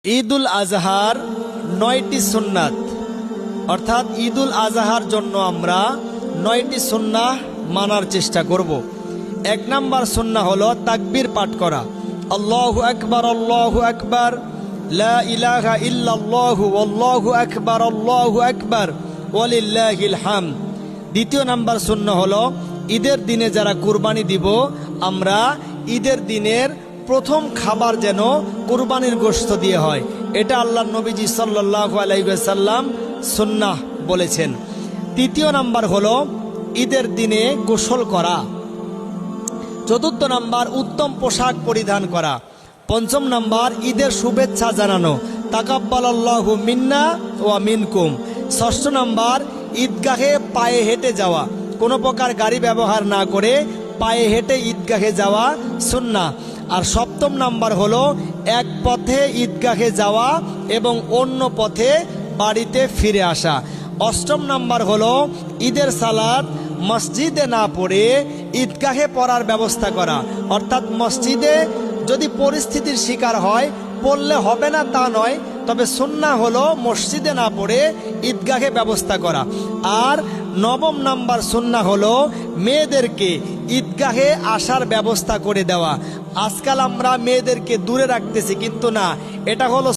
ঈদুল আজহার ৯টি সুন্নাত, অর্থাৎ ঈদুল আজহার জন্য আমরা ৯টি সুন্নাহ মানার চেষ্টা করব। ১ নাম্বার সুন্নাহ হলো তাকবীর পাঠ করা, আল্লাহু আকবার আল্লাহু আকবার, লা ইলাহা ইল্লাল্লাহু আল্লাহু আকবার ওয়ালিল্লাহিল হামদ। ২য় নাম্বার সুন্নাহ হলো ঈদের দিনে যারা কুরবানি দিব, আমরা ঈদের দিনের প্রথম খাবার যেন কুরবানির গোশত দিয়ে হয়। এটা আল্লাহর নবীজি সাল্লাল্লাহু আলাইহি ওয়াসাল্লাম সুন্নাহ বলেছেন। ৩য় নাম্বার হলো ঈদের দিনে গোসল করা। ৪র্থ নাম্বার উত্তম পোশাক পরিধান করা। ৫ম নাম্বার ঈদের শুভেচ্ছা জানানো, তাকাব্বালাল্লাহু মিন্না ওয়া মিনকুম। ৬ষ্ঠ নাম্বার ঈদগাহে পায়ে হেঁটে যাওয়া, কোনো প্রকার গাড়ি ব্যবহার না করে পায়ে হেঁটে ঈদগাহে যাওয়া সুন্নাহ। আর ৭ম নাম্বার হলো এক পথে ঈদগাহে যাওয়া এবং অন্য পথে বাড়িতে ফিরে আসা। ৮ম নাম্বার হলো ঈদের সালাত মসজিদে না পড়ে ঈদগাহে পড়ার ব্যবস্থা করা, অর্থাৎ মসজিদে যদি পরিস্থিতির শিকার হয় পড়লে হবে না তা নয়, তবে সুন্নাহ হলো মসজিদে না পড়ে ঈদগাহে ব্যবস্থা করা। আর ৯ম নাম্বার সুন্নাহ হলো মেয়েদেরকে ঈদগাহে আসার ব্যবস্থা করে দেওয়া। আজকাল আমরা মেয়েদেরকে দূরে রাখতেছি, কিন্তু না, এটা হলো